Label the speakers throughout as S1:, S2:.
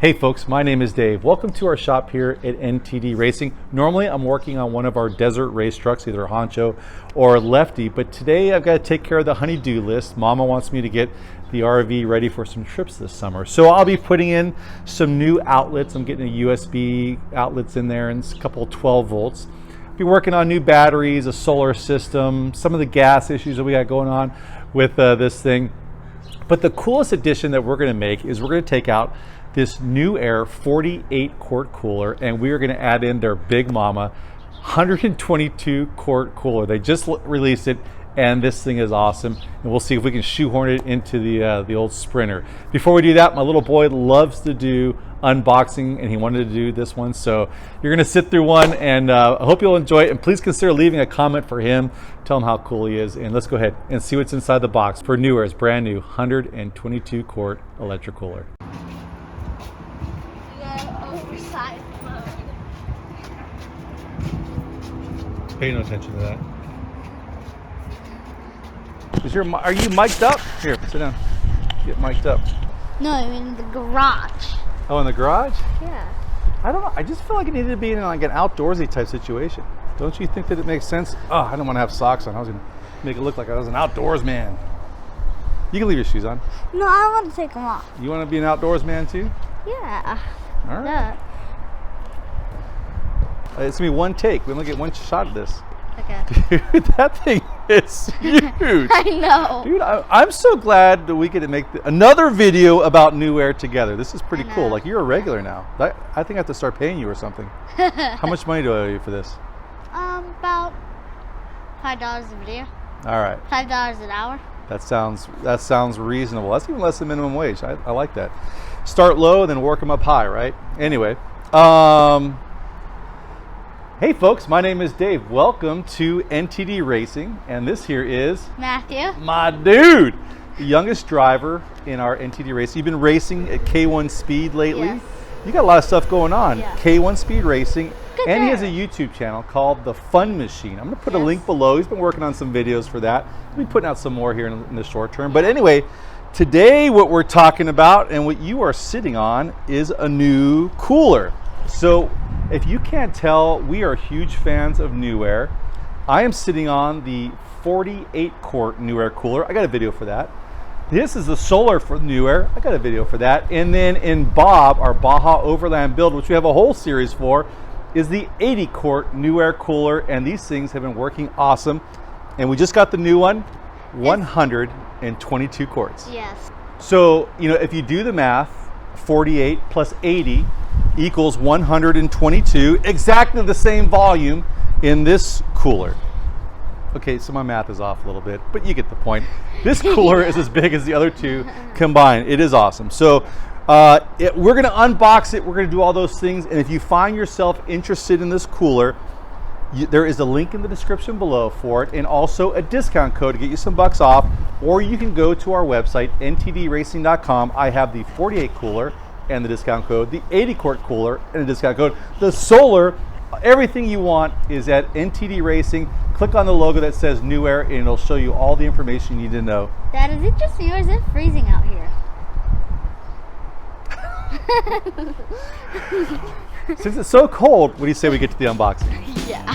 S1: Hey folks, my name is Dave. Welcome to our shop here at NTD Racing. Normally I'm working on one of our desert race trucks, either a Honcho or a Lefty, but today I've got to take care of the honey-do list. Mama wants me to get the RV ready for some trips this summer. So I'll be putting in some new outlets. I'm getting a USB outlets in there and a couple 12 volts. I'll be working on new batteries, a solar system, some of the gas issues that we got going on with this thing. But the coolest addition that we're going to make is we're going to take out this Newair 48 quart cooler, and we are going to add in their big mama 122 quart cooler. They just released it, and this thing is awesome. And we'll see if we can shoehorn it into the old Sprinter. Before we do that, my little boy loves to do unboxing, and he wanted to do this one. So you're going to sit through one, and I hope you'll enjoy it. And please consider leaving a comment for him. Tell him how cool he is. And let's go ahead and see what's inside the box for Newair's brand new 122 quart electric cooler. Pay no attention to that. Are you mic'd up? Here, sit down. Get mic'd up.
S2: No, I mean in the garage.
S1: Oh, in the garage?
S2: Yeah.
S1: I don't know. I just feel like it needed to be in like an outdoorsy type situation. Don't you think that it makes sense? Oh, I don't want to have socks on. I was going to make it look like I was an outdoors man. You can leave your shoes on.
S2: No, I want to take them off.
S1: You want to be an outdoors man too?
S2: Yeah.
S1: All right. It's going to be one take. We only get one shot of this.
S2: Okay.
S1: Dude, that thing is huge.
S2: I know.
S1: Dude, I'm so glad that we get to make another video about Newair together. This is pretty cool. Like, you're a regular now. I think I have to start paying you or something. How much money do I owe you for this?
S2: About $5 a video.
S1: All right.
S2: $5 an hour.
S1: That sounds reasonable. That's even less than minimum wage. I like that. Start low, then work them up high, right? Anyway, hey folks, my name is Dave. Welcome to NTD Racing, and this here is
S2: Matthew.
S1: My dude, the youngest driver in our NTD Racing. You've been racing at K1 Speed lately.
S2: Yes.
S1: You got a lot of stuff going on.
S2: Yeah.
S1: K1 Speed Racing,
S2: Good
S1: and he
S2: there.
S1: has a YouTube channel called The Fun Machine. I'm going to put a link below. He's been working on some videos for that. We'll be putting out some more here in the short term. But anyway, today what we're talking about and what you are sitting on is a new cooler. So if you can't tell, we are huge fans of Newair. I am sitting on the 48 quart Newair cooler. I got a video for that. This is the solar for Newair. I got a video for that. And then in Bob, our Baja Overland build, which we have a whole series for, is the 80 quart Newair cooler. And these things have been working awesome. And we just got the new one, 122 quarts.
S2: Yes.
S1: So, you know, if you do the math, 48 plus 80 equals 122, exactly the same volume in this cooler. Okay, so my math is off a little bit, but you get the point. This cooler is as big as the other two combined. It is awesome. So we're going to unbox it. We're going to do all those things. And if you find yourself interested in this cooler, there is a link in the description below for it, and also a discount code to get you some bucks off. Or you can go to our website, ntdracing.com. I have the 48 cooler and the discount code, the 80 quart cooler and a discount code, the solar, everything you want is at NTD Racing. Click on the logo that says Newair, and it'll show you all the information you need to know.
S2: Dad, is it just you or is it freezing out here?
S1: Since it's so cold, what do you say we get to the unboxing?
S2: Yeah.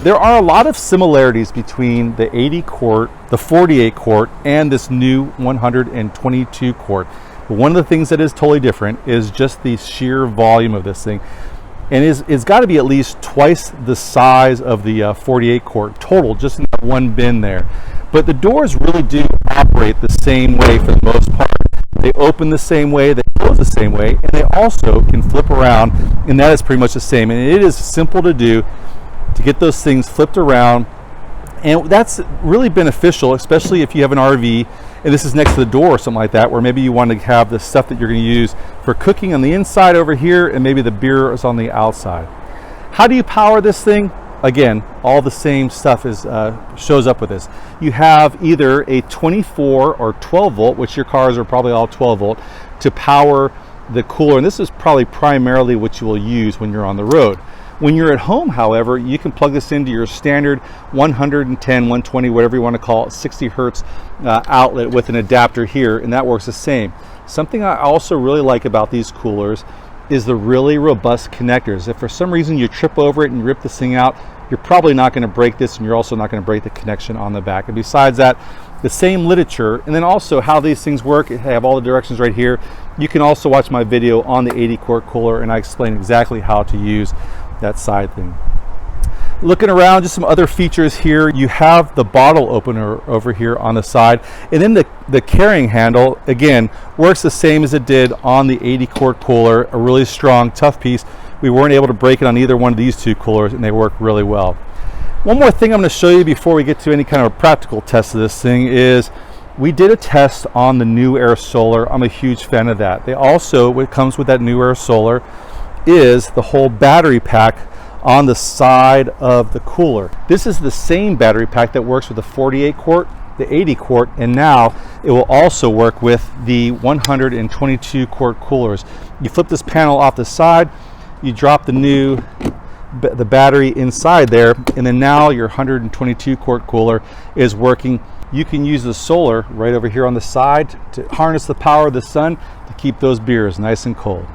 S1: There are a lot of similarities between the 80 quart, the 48 quart, and this new 122 quart. But one of the things that is totally different is just the sheer volume of this thing. And it's got to be at least twice the size of the 48 quart total, just in that one bin there. But the doors really do operate the same way for the most part. They open the same way, they close the same way, and they also can flip around, and that is pretty much the same. And it is simple to do, to get those things flipped around, and that's really beneficial, especially if you have an RV and this is next to the door or something like that, where maybe you want to have the stuff that you're going to use for cooking on the inside over here, and maybe the beer is on the outside. How do you power this thing? Again, all the same stuff is shows up with this. You have either a 24 or 12 volt, which your cars are probably all 12 volt, to power the cooler, and this is probably primarily what you will use when you're on the road. When you're at home, however, you can plug this into your standard 110, 120, whatever you want to call it, 60 hertz outlet with an adapter here, and that works the same. Something I also really like about these coolers is the really robust connectors. If for some reason you trip over it and you rip this thing out, you're probably not going to break this, and you're also not going to break the connection on the back. And besides that, the same literature, and then also how these things work, I have all the directions right here. You can also watch my video on the 80 quart cooler, and I explain exactly how to use that side thing. Looking around, just some other features here. You have the bottle opener over here on the side, and then the carrying handle, again, works the same as it did on the 80 quart cooler. A really strong, tough piece. We weren't able to break it on either one of these two coolers, and they work really well. One more thing I'm going to show you before we get to any kind of a practical test of this thing is we did a test on the Newair Solar. I'm a huge fan of that. They also, what comes with that Newair Solar is the whole battery pack on the side of the cooler. This is the same battery pack that works with the 48 quart, the 80 quart, and now it will also work with the 122 quart coolers. You flip this panel off the side, you drop the battery inside there, and then now your 122 quart cooler is working. You can use the solar right over here on the side to harness the power of the sun to keep those beers nice and cold.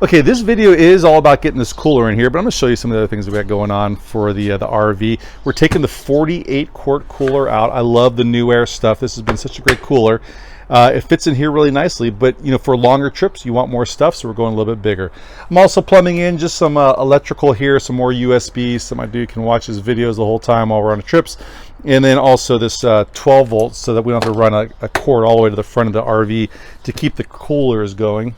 S1: Okay, this video is all about getting this cooler in here, but I'm going to show you some of the other things that we got going on for the RV. We're taking the 48 quart cooler out. I love the Newair stuff. This has been such a great cooler. It fits in here really nicely, but you know, for longer trips you want more stuff, so we're going a little bit bigger. I'm also plumbing in just some electrical here, some more USBs so my dude can watch his videos the whole time while we're on the trips, and then also this 12 volts so that we don't have to run a cord all the way to the front of the RV to keep the coolers going.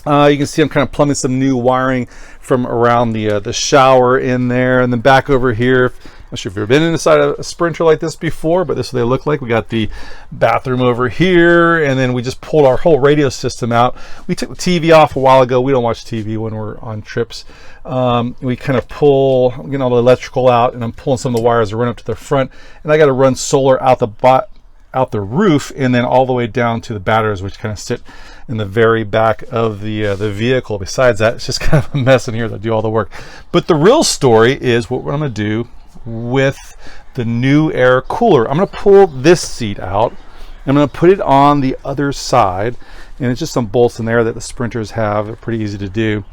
S1: You can see I'm kind of plumbing some new wiring from around the shower in there, and then back over here. I'm not sure if you've ever been inside a Sprinter like this before, but this is what they look like. We got the bathroom over here, and then we just pulled our whole radio system out. We took the TV off a while ago. We don't watch TV when we're on trips. We kind of pull, I'm getting all the electrical out, and I'm pulling some of the wires to run up to the front, and I got to run solar out the roof and then all the way down to the batteries, which kind of sit in the very back of the vehicle. Besides that, it's just kind of a mess in here that do all the work. But the real story is what I'm going to do with the Newair cooler. I'm going to pull this seat out. I'm going to put it on the other side, and it's just some bolts in there that the Sprinters have. They're pretty easy to do.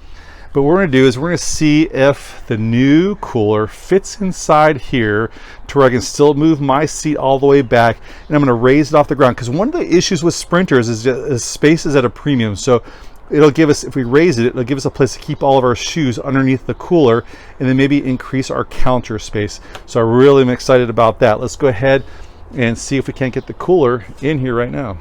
S1: But what we're going to do is we're going to see if the new cooler fits inside here to where I can still move my seat all the way back, and I'm going to raise it off the ground, because one of the issues with Sprinters is space is at a premium. So it'll give us, if we raise it, it'll give us a place to keep all of our shoes underneath the cooler, and then maybe increase our counter space. So I really am excited about that. Let's go ahead and see if we can't get the cooler in here right now.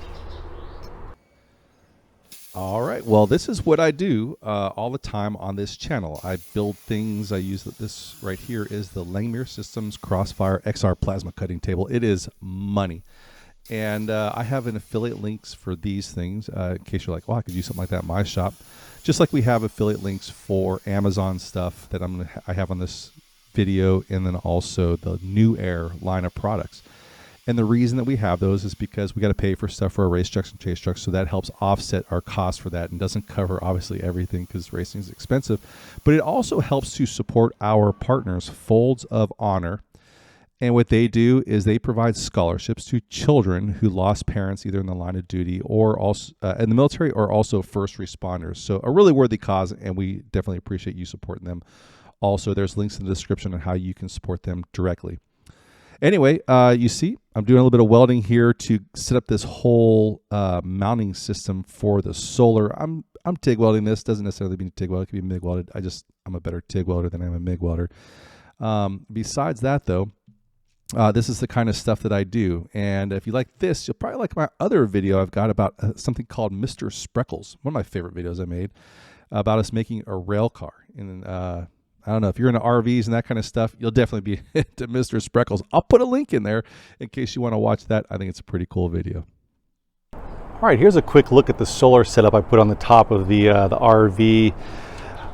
S1: All right, well, this is what I do all the time on this channel. I build things. I use this right here is the Newair Systems Crossfire XR plasma cutting table. It is money. And I have an affiliate links for these things in case you're like, well, I could use something like that in my shop. Just like we have affiliate links for Amazon stuff that I have on this video, and then also the Newair line of products. And the reason that we have those is because we got to pay for stuff for our race trucks and chase trucks, so that helps offset our cost for that and doesn't cover obviously everything because racing is expensive. But it also helps to support our partners, Folds of Honor. And what they do is they provide scholarships to children who lost parents either in the line of duty or also in the military, or also first responders. So a really worthy cause, and we definitely appreciate you supporting them. Also, there's links in the description on how you can support them directly. Anyway, you see, I'm doing a little bit of welding here to set up this whole mounting system for the solar. I'm TIG welding this. Doesn't necessarily mean TIG welded. It could be MIG welded. I'm a better TIG welder than I'm a MIG welder. Besides that, though, this is the kind of stuff that I do. And if you like this, you'll probably like my other video I've got about something called Mr. Spreckles. One of my favorite videos I made about us making a rail car. And I don't know, if you're into RVs and that kind of stuff, you'll definitely be into Mr. Spreckles. I'll put a link in there in case you want to watch that. I think it's a pretty cool video. All right, here's a quick look at the solar setup I put on the top of the RV.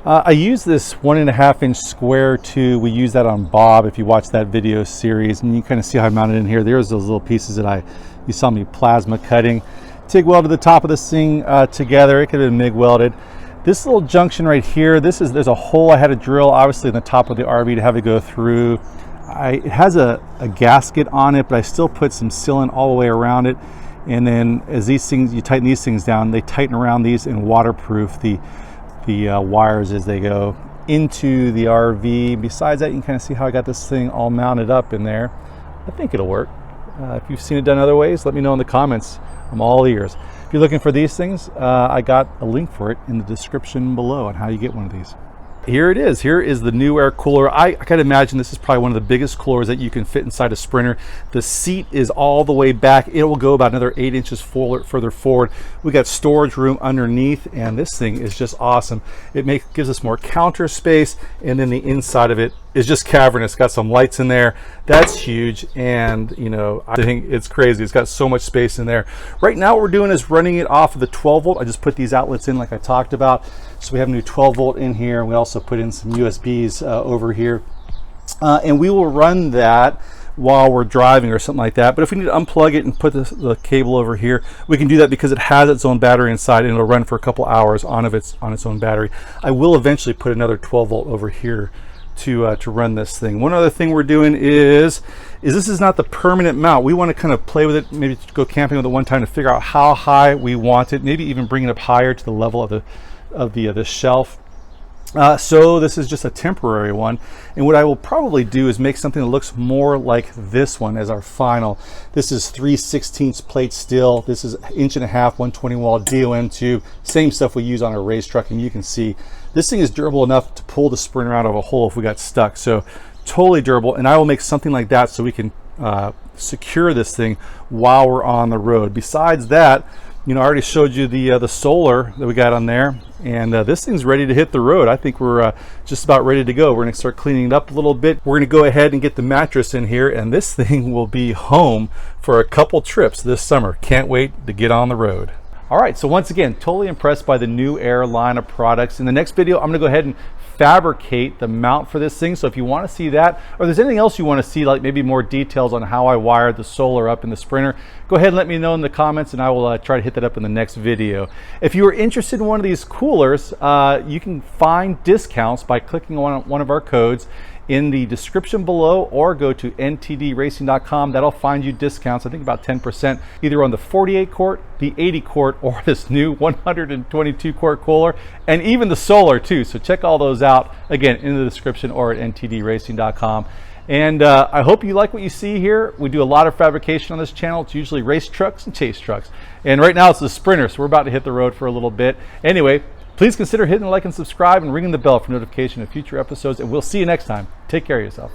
S1: I use this 1.5 inch square tube. We use that on Bob if you watch that video series, and you kind of see how I mounted in here. There's those little pieces that you saw me plasma cutting. TIG welded the top of this thing together. It could have been MIG welded. This little junction right here, there's a hole I had to drill, obviously in the top of the RV to have it go through. It has a gasket on it, but I still put some sealant all the way around it. And then as you tighten these things down, they tighten around these and waterproof the wires as they go into the RV. Besides that, you can kind of see how I got this thing all mounted up in there. I think it'll work. If you've seen it done other ways, let me know in the comments. I'm all ears. If you're looking for these things, I got a link for it in the description below on how you get one of these. Here it is. Here is the Newair cooler. I can imagine this is probably one of the biggest coolers that you can fit inside a Sprinter. The seat is all the way back. It will go about another 8 inches further forward. We got storage room underneath, and this thing is just awesome. It gives us more counter space, and then the inside of it is just cavernous. Got some lights in there. That's huge, and you know, I think it's crazy. It's got so much space in there. Right now what we're doing is running it off of the 12 volt. I just put these outlets in like I talked about. So we have a new 12 volt in here, and we also put in some USBs over here. And we will run that while we're driving or something like that. But if we need to unplug it and put the cable over here, we can do that because it has its own battery inside, and it'll run for a couple hours on its own battery. I will eventually put another 12 volt over here to run this thing. One other thing we're doing is this is not the permanent mount. We want to kind of play with it, maybe go camping with it one time to figure out how high we want it, maybe even bring it up higher to the level of the shelf. So this is just a temporary one, and what I will probably do is make something that looks more like this one as our final. This is 3/16 plate steel. This is 1.5 inch 120 wall DOM tube, same stuff we use on our race truck, and you can see this thing is durable enough to pull the Sprinter out of a hole if we got stuck. So totally durable, and I will make something like that so we can secure this thing while we're on the road. Besides that, you know, I already showed you the solar that we got on there, and this thing's ready to hit the road. I think we're just about ready to go. We're gonna start cleaning it up a little bit. We're gonna go ahead and get the mattress in here, and this thing will be home for a couple trips this summer. Can't wait to get on the road. All right, so once again, totally impressed by the Newair line of products. In the next video, I'm gonna go ahead and fabricate the mount for this thing. So if you want to see that, or there's anything else you want to see, like maybe more details on how I wired the solar up in the Sprinter, go ahead and let me know in the comments, and I will try to hit that up in the next video. If you are interested in one of these coolers, you can find discounts by clicking on one of our codes in the description below, or go to ntdracing.com. That'll find you discounts, I think about 10%, either on the 48 quart, the 80 quart, or this new 122 quart cooler, and even the solar too. So check all those out, again, in the description or at ntdracing.com. And I hope you like what you see here. We do a lot of fabrication on this channel. It's usually race trucks and chase trucks. And right now it's the Sprinter, so we're about to hit the road for a little bit. Anyway, please consider hitting like and subscribe and ringing the bell for notification of future episodes, and we'll see you next time. Take care of yourself.